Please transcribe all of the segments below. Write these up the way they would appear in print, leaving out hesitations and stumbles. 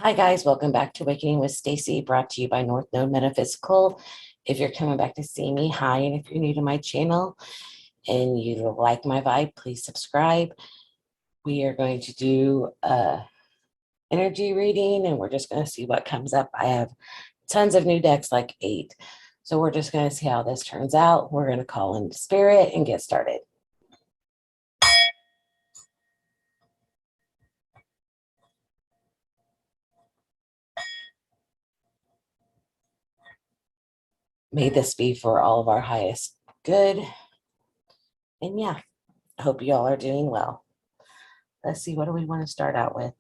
Hi guys, welcome back to Awakening with Stacy, brought to you by North Node Metaphysical. If you're coming back to see me, hi, and if you're new to my channel and you like my vibe, please subscribe. We are going to do a energy reading and we're just going to see what comes up. I have tons of new decks, like 8. So we're just going to see how this turns out. We're going to call in spirit and get started. May this be for all of our highest good. And yeah, I hope you all are doing well. Let's see, what do we want to start out with?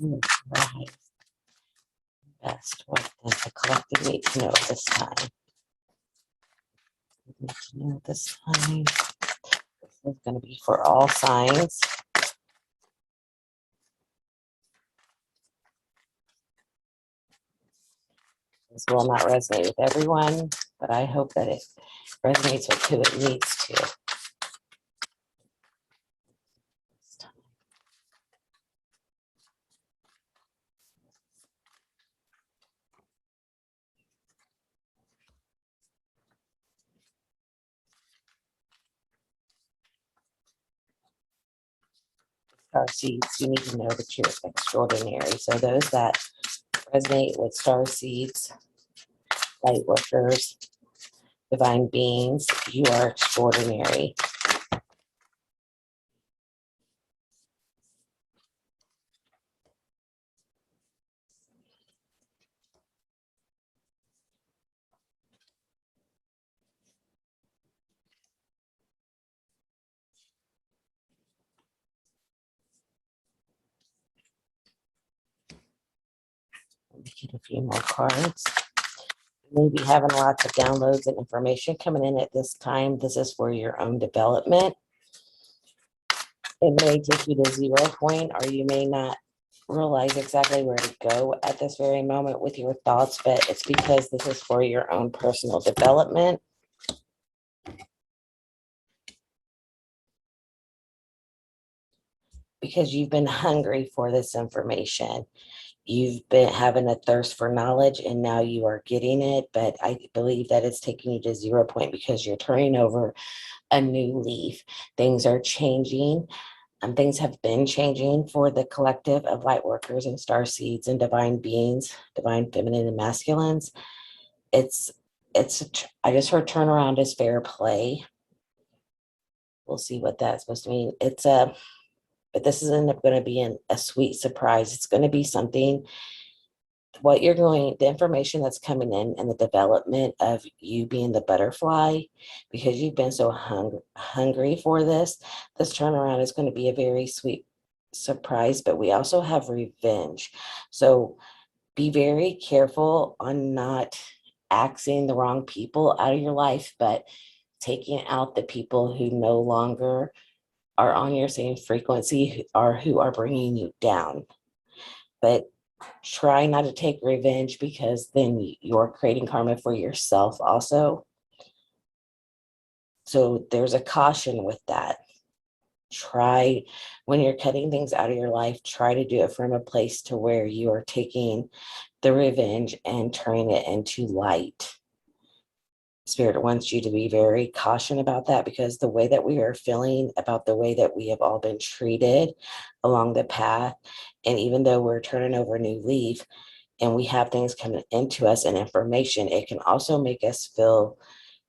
Right. Best. What does the collective need to know this time? Need to know this time. This is going to be for all signs. This will not resonate with everyone, but I hope that it resonates with who it needs to. Star seeds, you need to know that you're extraordinary. So those that resonate with star seeds, light workers, divine beings, you are extraordinary. Let me get a few more cards. Maybe having lots of downloads and information coming in at this time. This is for your own development. It may take you to 0 point, or you may not realize exactly where to go at this very moment with your thoughts, but it's because this is for your own personal development. Because you've been hungry for this information. You've been having a thirst for knowledge and now you are getting it. But I believe that it's taking you to 0 point because you're turning over a new leaf. Things are changing. Things have been changing for the collective of light workers and star seeds and divine beings, divine feminine and masculines. I just heard turnaround is fair play. We'll see what that's supposed to mean. But this is going to be a sweet surprise. It's going to be something, the information that's coming in and the development of you being the butterfly, because you've been so hungry for this turnaround is going to be a very sweet surprise. But we also have revenge. So be very careful on not axing the wrong people out of your life, but taking out the people who no longer are on your same frequency or who are bringing you down. But try not to take revenge, because then you're creating karma for yourself also. So there's a caution with that. Try, when you're cutting things out of your life, try to do it from a place to where you are taking the revenge and turning it into light. Spirit wants you to be very cautious about that, because the way that we are feeling about the way that we have all been treated along the path, and even though we're turning over a new leaf and we have things coming into us and information, it can also make us feel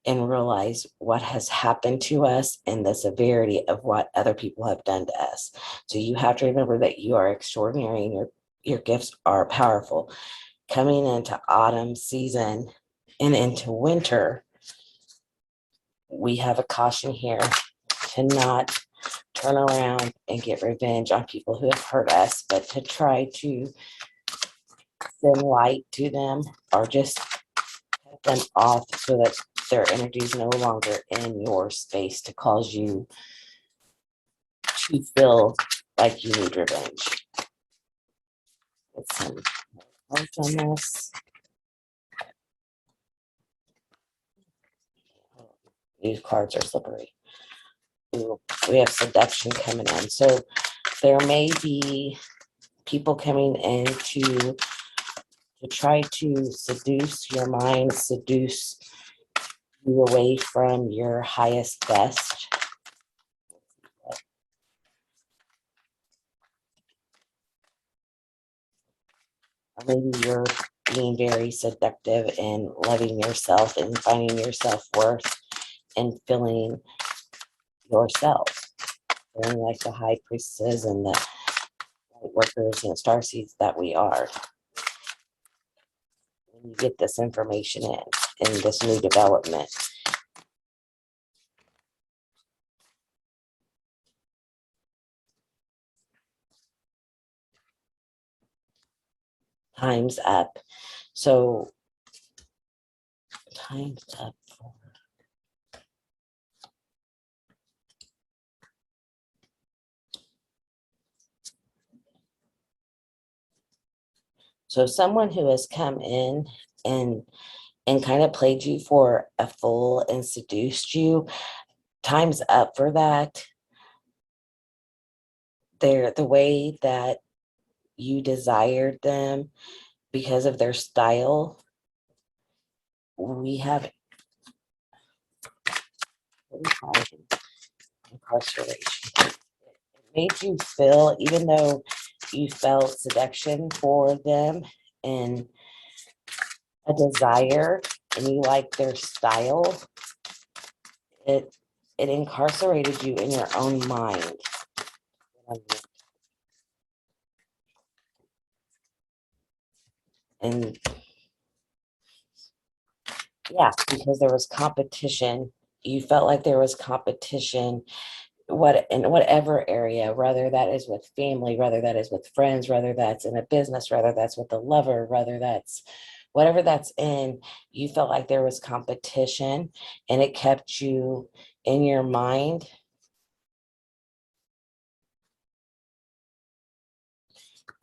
and realize what has happened to us and the severity of what other people have done to us. So you have to remember that you are extraordinary and your gifts are powerful. Coming into autumn season and into winter, we have a caution here to not turn around and get revenge on people who have hurt us, but to try to send light to them or just cut them off so that their energy is no longer in your space to cause you to feel like you need revenge. Get some cards on this. These cards are slippery. we have seduction coming in. So there may be people coming in to try to seduce your mind, seduce you away from your highest best. Or maybe you're being very seductive and loving yourself and finding your self-worth and feeling yourself, feeling like the high priestess and the light workers and starseeds that we are. When you get this information in this new development. Time's up. So time's up. So someone who has come in and kind of played you for a fool and seduced you, time's up for that. They're the way that you desired them because of their style. We have incarceration. It made you feel, even though you felt seduction for them and a desire and you like their style, it incarcerated you in your own mind. And yeah, because there was competition. You felt like there was competition in whatever area, whether that is with family, whether that is with friends, whether that's in a business, whether that's with a lover, whether that's whatever that's in, you felt like there was competition and it kept you in your mind.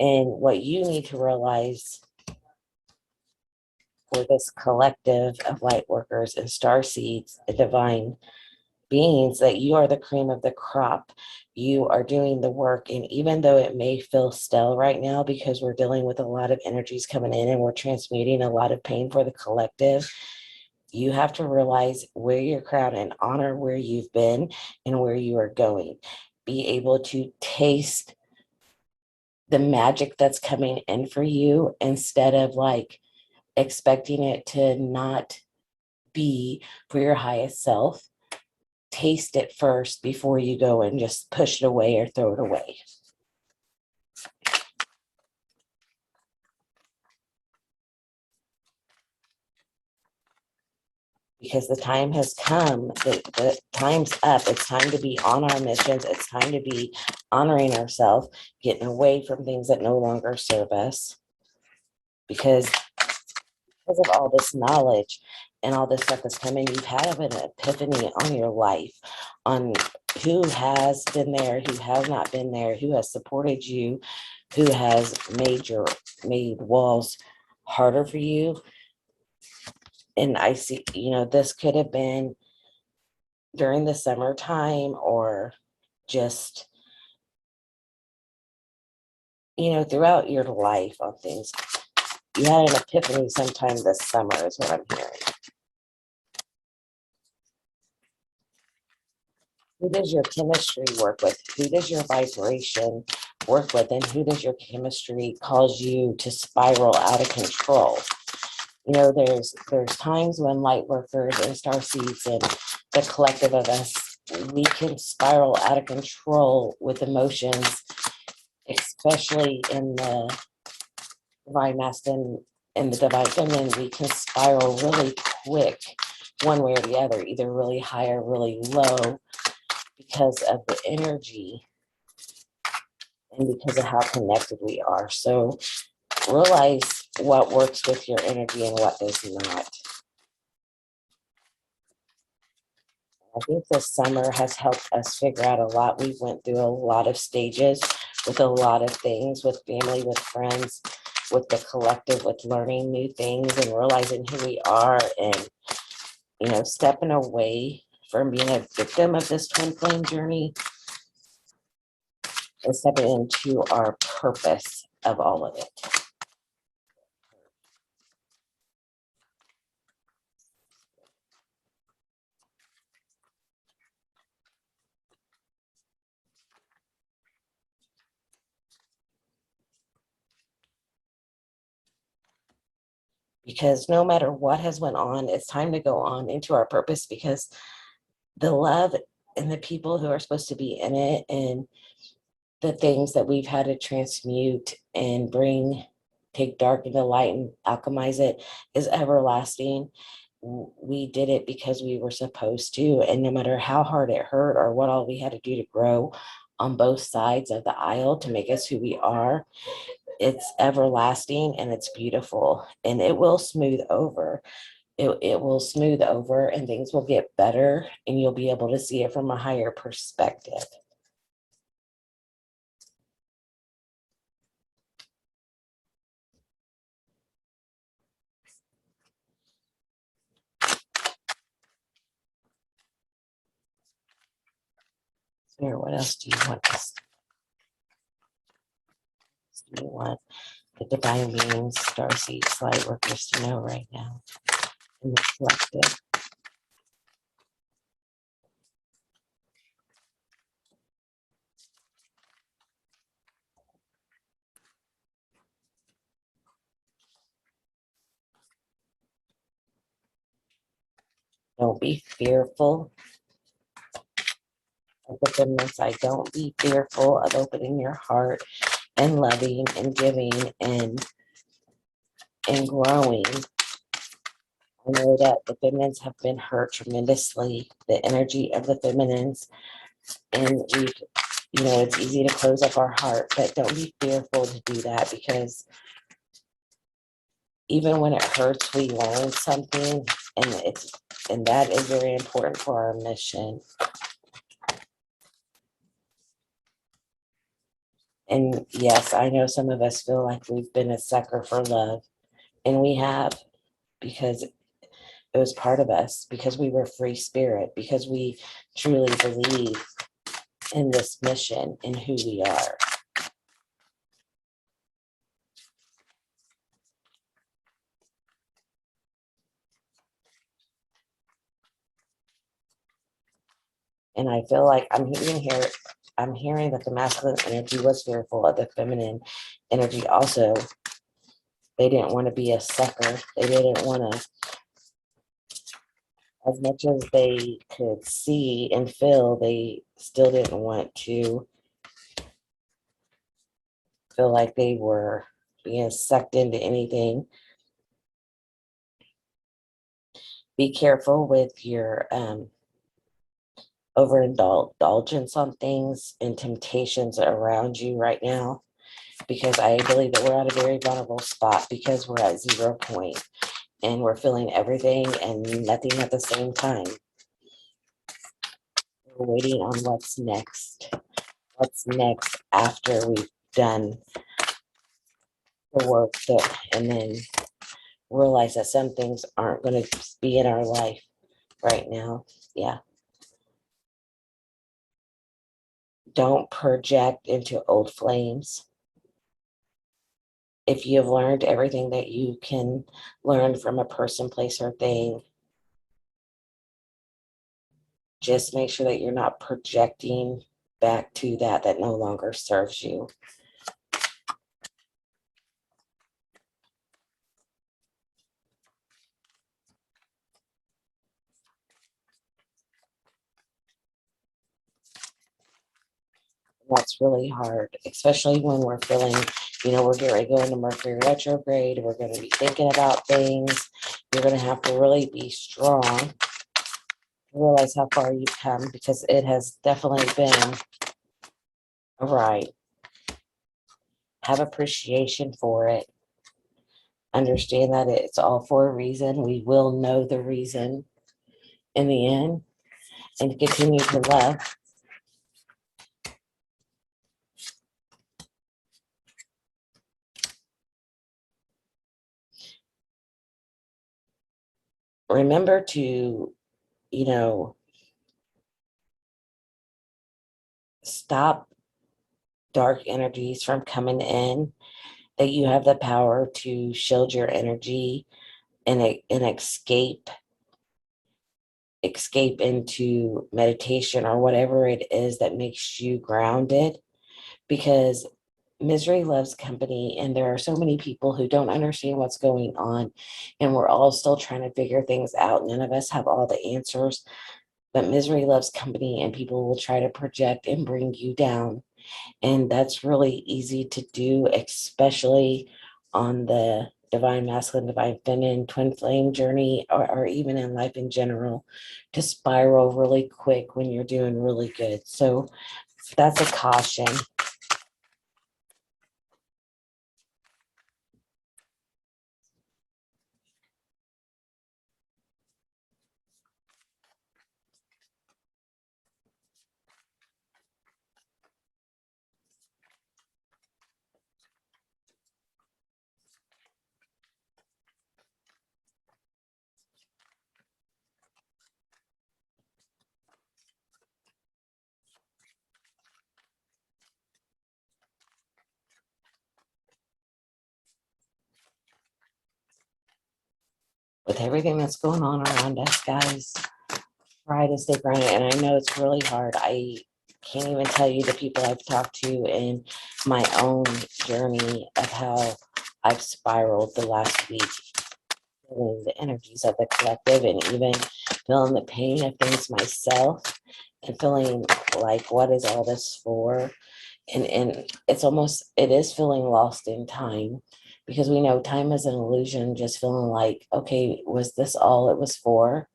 And what you need to realize for this collective of light workers and star seeds, divine beings, that you are the cream of the crop. You are doing the work. And even though it may feel stale right now, because we're dealing with a lot of energies coming in and we're transmuting a lot of pain for the collective, you have to realize where you're crowned and honor where you've been and where you are going. Be able to taste the magic that's coming in for you instead of like expecting it to not be for your highest self. Taste it first before you go and just push it away or throw it away. Because the time has come, the time's up. It's time to be on our missions. It's time to be honoring ourselves, getting away from things that no longer serve us. Because of all this knowledge and all this stuff that's coming, you've had an epiphany on your life, on who has been there, who has not been there, who has supported you, who has made walls harder for you. And I see, this could have been during the summertime or just, throughout your life on things. You had an epiphany sometime this summer is what I'm hearing. Who does your chemistry work with? Who does your vibration work with? And who does your chemistry cause you to spiral out of control? There's times when light workers and star seeds and the collective of us, we can spiral out of control with emotions, especially in the divine masculine and the divine feminine. We can spiral really quick one way or the other, either really high or really low, because of the energy and because of how connected we are. So realize what works with your energy and what does not. I think this summer has helped us figure out a lot. We went through a lot of stages with a lot of things, with family, with friends, with the collective, with learning new things and realizing who we are and, stepping away from being a victim of this twin flame journey and stepping into our purpose of all of it. Because no matter what has went on, it's time to go on into our purpose, because the love and the people who are supposed to be in it and the things that we've had to transmute and take dark into light and alchemize it is everlasting. We did it because we were supposed to, and no matter how hard it hurt or what all we had to do to grow on both sides of the aisle to make us who we are, it's everlasting and it's beautiful, and it will smooth over. It will smooth over and things will get better, and you'll be able to see it from a higher perspective. Here, what else do you want us? Do you want the divine beings, starseeds, light workers to know right now in the collective? Don't be fearful of the goodness. I don't be fearful of opening your heart and loving and giving and growing. I know that the feminines have been hurt tremendously, the energy of the feminines, and it's easy to close up our heart, but don't be fearful to do that, because even when it hurts, we learn something, and that is very important for our mission. And yes, I know some of us feel like we've been a sucker for love, and we have, because it was part of us, because we were free spirit, because we truly believe in this mission and who we are. And I feel like I'm hearing that the masculine energy was fearful of the feminine energy also. They didn't want to be a sucker. They didn't want to, as much as they could see and feel, they still didn't want to feel like they were being sucked into anything. Be careful with your overindulgence on things and temptations around you right now, because I believe that we're at a very vulnerable spot, because we're at 0 point and we're feeling everything and nothing at the same time. We're waiting on what's next. What's next after we've done the work and then realize that some things aren't going to be in our life right now. Yeah. Don't project into old flames. If you've learned everything that you can learn from a person, place, or thing, just make sure that you're not projecting back to that no longer serves you. That's really hard, especially when we're feeling, we're getting ready to go into Mercury retrograde. We're going to be thinking about things. You're going to have to really be strong, realize how far you've come, because it has definitely been a ride. Have appreciation for it. Understand that it's all for a reason. We will know the reason in the end, and continue to love. Remember to, stop dark energies from coming in, that you have the power to shield your energy and escape into meditation or whatever it is that makes you grounded, because misery loves company, and there are so many people who don't understand what's going on, and we're all still trying to figure things out. None of us have all the answers, but misery loves company, and people will try to project and bring you down. And that's really easy to do, especially on the divine masculine, divine feminine, twin flame journey, or even in life in general, to spiral really quick when you're doing really good. So that's a caution. With everything that's going on around us, guys, try to stay grounded. And I know it's really hard. I can't even tell you the people I've talked to in my own journey of how I've spiraled the last week, feeling the energies of the collective, and even feeling the pain of things myself, and feeling like, what is all this for? And it is feeling lost in time, because we know time is an illusion. Just feeling like, okay, was this all it was for?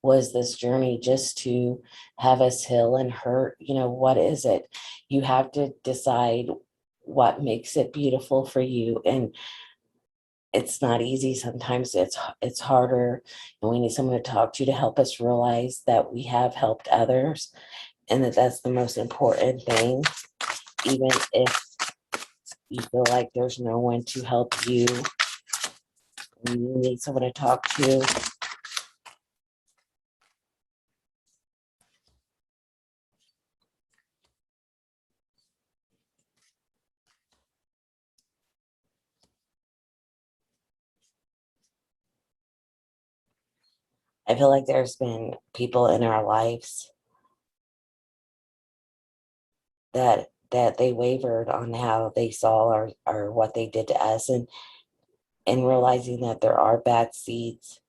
Was this journey just to have us heal and hurt? What is it? You have to decide what makes it beautiful for you. And it's not easy. Sometimes it's harder, and we need someone to talk to help us realize that we have helped others, and that's the most important thing. Even if you feel like there's no one to help you, and you need someone to talk to, I feel like there's been people in our lives that they wavered on how they saw or what they did to us, and realizing that there are bad seeds,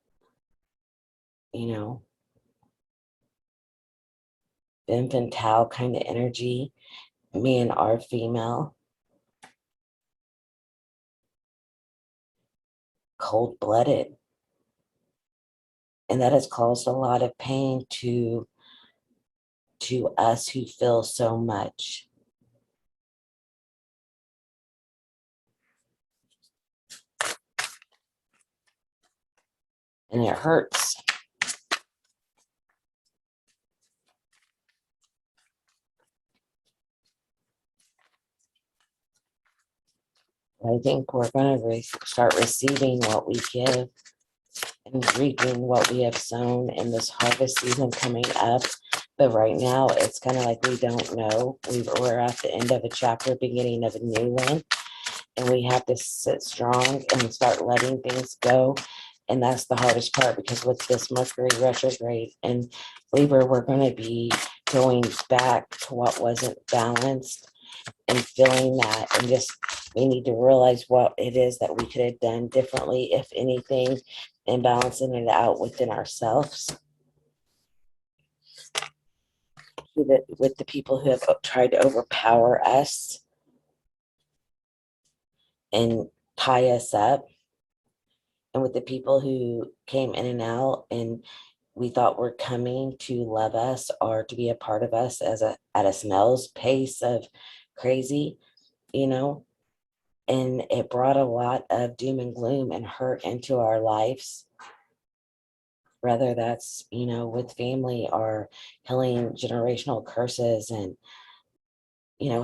you know infantile kind of energy. Men are female, cold-blooded, and that has caused a lot of pain to us who feel so much, and it hurts. I think we're going to start receiving what we give and reaping what we have sown in this harvest season coming up. But right now, it's kind of like we don't know. We're at the end of a chapter, beginning of a new one, and we have to sit strong and start letting things go. And that's the hardest part, because with this Mercury retrograde and Libra, we're going to be going back to what wasn't balanced, and feeling that, and just we need to realize what it is that we could have done differently, if anything, and balancing it out within ourselves, with the people who have tried to overpower us and tie us up, and with the people who came in and out and we thought were coming to love us or to be a part of us at a snail's pace of crazy, you know and it brought a lot of doom and gloom and hurt into our lives, whether that's with family, or healing generational curses, and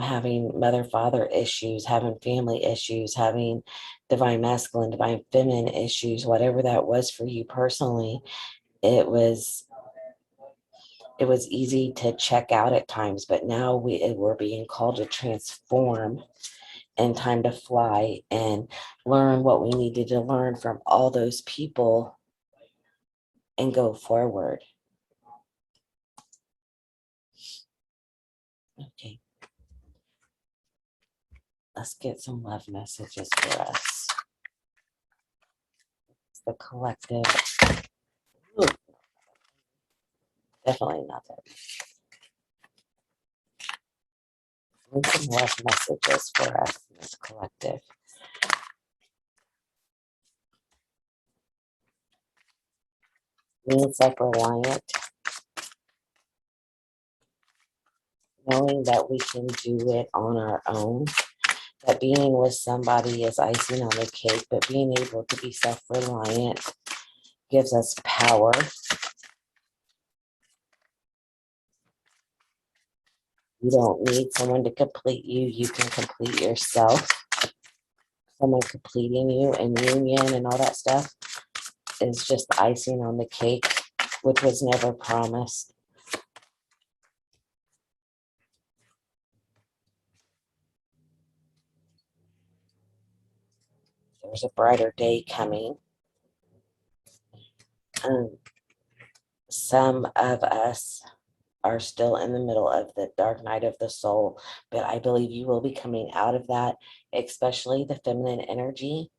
having mother father issues, having family issues, having divine masculine, divine feminine issues, whatever that was for you personally. it was easy to check out at times, but now we're being called to transform and time to fly and learn what we needed to learn from all those people and go forward. Okay. Let's get some love messages for us. It's the collective. Ooh, definitely nothing. Need some love messages for us in this collective. Being self-reliant, knowing that we can do it on our own, that being with somebody is icing on the cake, but being able to be self-reliant gives us power. You don't need someone to complete you. You can complete yourself. Someone completing you in union and all that stuff is just icing on the cake, which was never promised. There's a brighter day coming. Some of us are still in the middle of the dark night of the soul, but I believe you will be coming out of that, especially the feminine energy.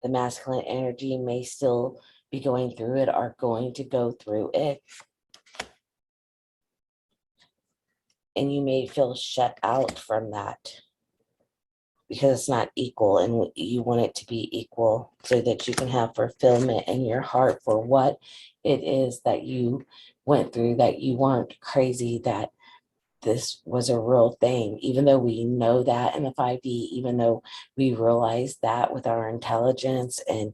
The masculine energy may still be going through it, are going to go through it. And you may feel shut out from that because it's not equal, and you want it to be equal so that you can have fulfillment in your heart for what it is that you went through, that you weren't crazy, that this was a real thing, even though we know that in the 5D, even though we realize that with our intelligence and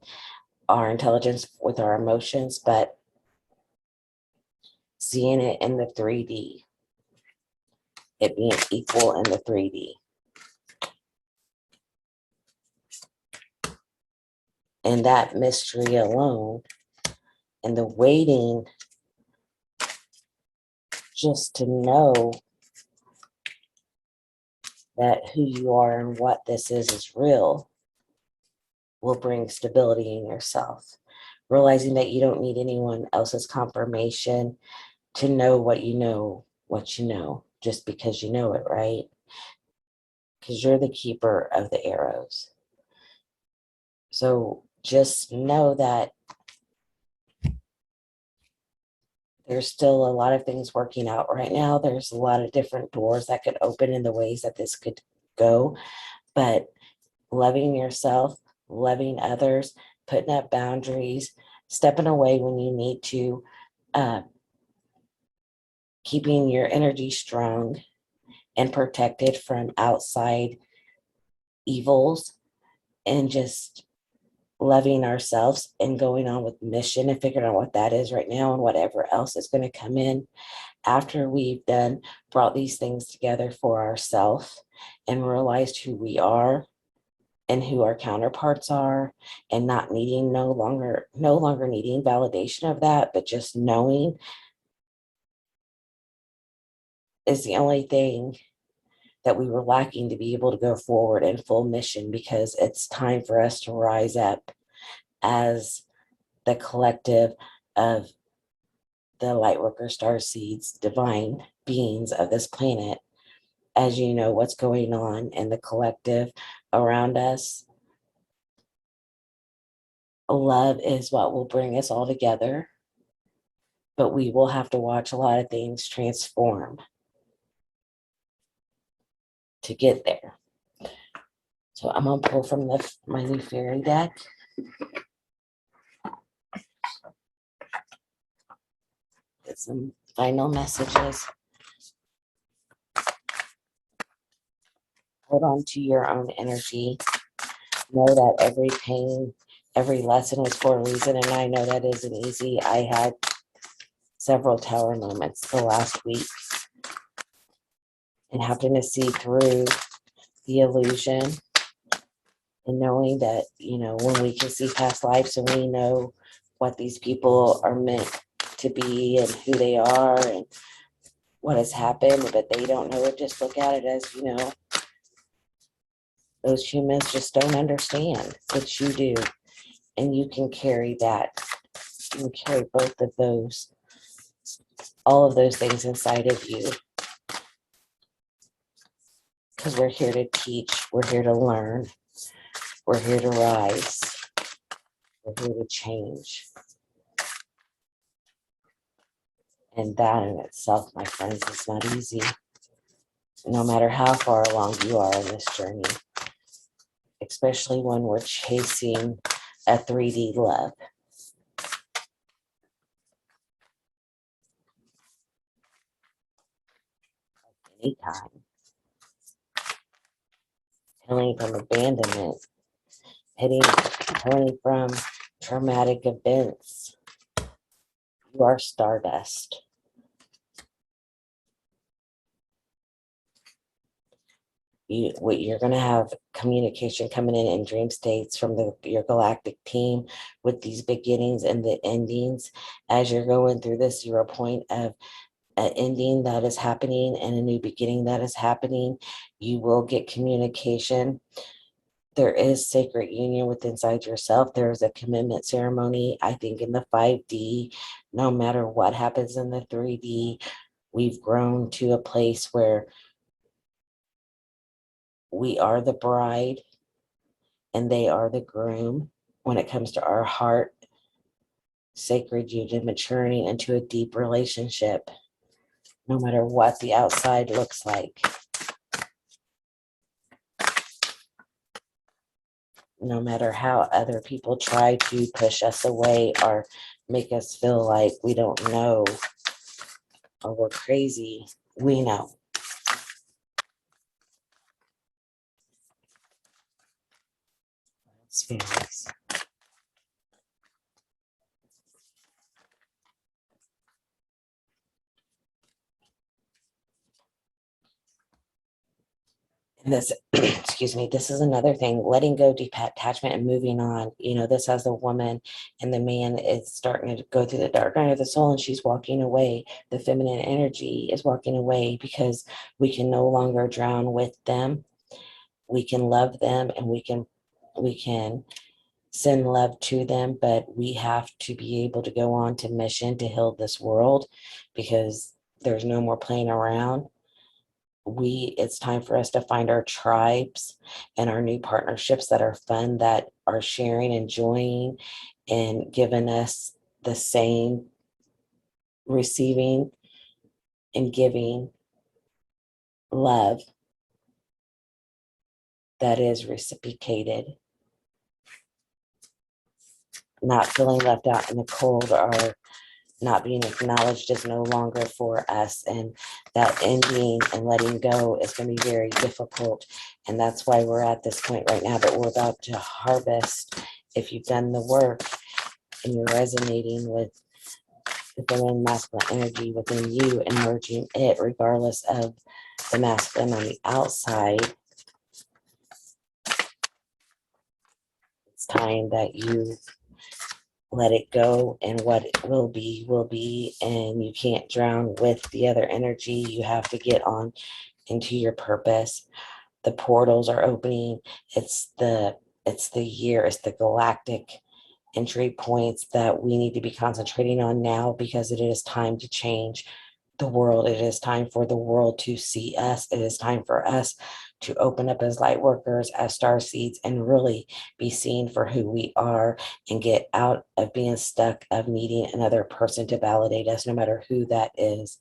our intelligence with our emotions, but seeing it in the 3D, it being equal in the 3D. And that mystery alone and the waiting just to know that who you are and what this is real will bring stability in yourself. Realizing that you don't need anyone else's confirmation to know what you know, just because you know it, right? Because you're the keeper of the arrows. So just know that there's still a lot of things working out right now. There's a lot of different doors that could open in the ways that this could go. But loving yourself, loving others, putting up boundaries, stepping away when you need to, keeping your energy strong and protected from outside evils, and just loving ourselves and going on with mission and figuring out what that is right now and whatever else is going to come in after we've done brought these things together for ourselves and realized who we are and who our counterparts are, and not needing no longer needing validation of that, but just knowing is the only thing that we were lacking to be able to go forward in full mission, because it's time for us to rise up as the collective of the Lightworker star seeds, divine beings of this planet. As you know what's going on in the collective around us, love is what will bring us all together, but we will have to watch a lot of things transform to get there. So I'm gonna pull from my new fairy deck. Get some final messages. Hold on to your own energy. Know that every pain, every lesson was for a reason, and I know that isn't easy. I had several tower moments the last week, and having to see through the illusion and knowing that, when we can see past lives and we know what these people are meant to be and who they are and what has happened, but they don't know it. Just look at it as, those humans just don't understand, but you do. And you can carry that. You can carry both of those, all of those things inside of you. Because we're here to teach, we're here to learn, we're here to rise, we're here to change. And that in itself, my friends, is not easy. No matter how far along you are in this journey, especially when we're chasing a 3D love. Anytime. Healing from abandonment, healing from traumatic events. You are stardust. You're going to have communication coming in dream states from your galactic team with these beginnings and the endings. As you're going through this 0 point of an ending that is happening and a new beginning that is happening, you will get communication. There is sacred union with inside yourself. There is a commitment ceremony. I think in the 5D, no matter what happens in the 3D, we've grown to a place where we are the bride and they are the groom when it comes to our heart, sacred union, maturing into a deep relationship, no matter what the outside looks like. No matter how other people try to push us away or make us feel like we don't know or we're crazy, we know. It's feelings. And this, excuse me, this is another thing, letting go, detachment, and moving on. This has the woman and the man is starting to go through the dark night of the soul, and she's walking away. The feminine energy is walking away because we can no longer drown with them. We can love them and we can send love to them, but we have to be able to go on to mission to heal this world because there's no more playing around. It's time for us to find our tribes and our new partnerships that are fun, that are sharing, enjoying, and giving us the same receiving and giving love that is reciprocated. Not feeling left out in the cold or not being acknowledged is no longer for us. And that ending and letting go is going to be very difficult. And that's why we're at this point right now, but we're about to harvest. If you've done the work and you're resonating with the feminine masculine energy within you and merging it, regardless of the masculine on the outside, it's time that you let it go, and what it will be, and you can't drown with the other energy. You have to get on into your purpose. The portals are opening. It's the year, it's the galactic entry points that we need to be concentrating on now, because it is time to change the world. It is time for the world to see us. It is time for us to open up as light workers, as star seeds, and really be seen for who we are, and get out of being stuck of needing another person to validate us, no matter who that is.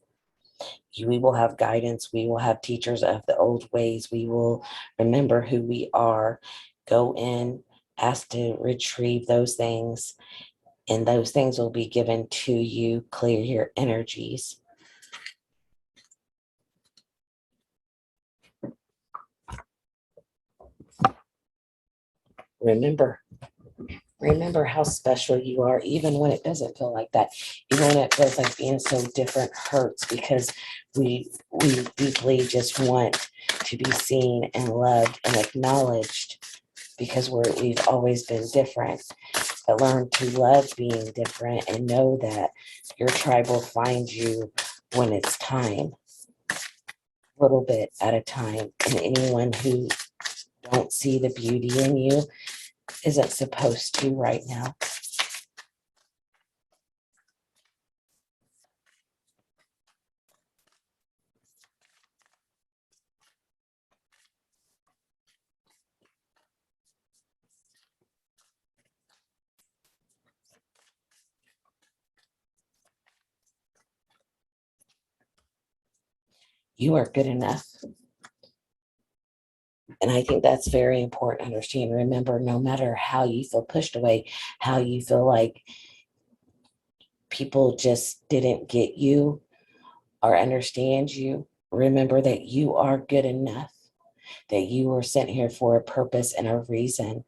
We will have guidance. We will have teachers of the old ways. We will remember who we are, go in, ask to retrieve those things, and those things will be given to you. Clear your energies. Remember how special you are, even when it doesn't feel like that, even when it feels like being so different hurts, because we deeply just want to be seen and loved and acknowledged. because we've always been different. But learn to love being different and know that your tribe will find you when it's time, a little bit at a time. And anyone who don't see the beauty in you isn't supposed to right now. You are good enough. And I think that's very important to understand. Remember, no matter how you feel pushed away, how you feel like people just didn't get you or understand you, remember that you are good enough, that you were sent here for a purpose and a reason.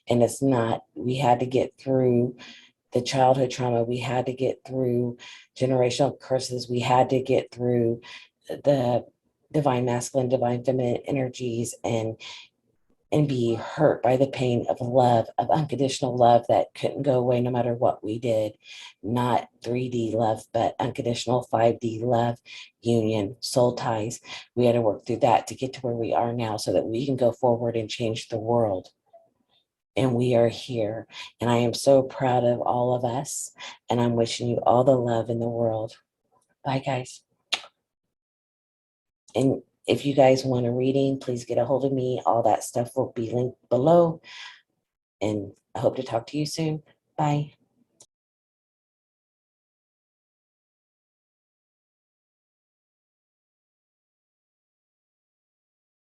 And it's not, we had to get through the childhood trauma, we had to get through generational curses, we had to get through the divine masculine, divine feminine energies, and be hurt by the pain of love, of unconditional love that couldn't go away no matter what we did. Not 3D love, but unconditional 5D love, union, soul ties. We had to work through that to get to where we are now so that we can go forward and change the world. And we are here. And I am so proud of all of us. And I'm wishing you all the love in the world. Bye, guys. And if you guys want a reading, please get a hold of me. All that stuff will be linked below. And I hope to talk to you soon. Bye.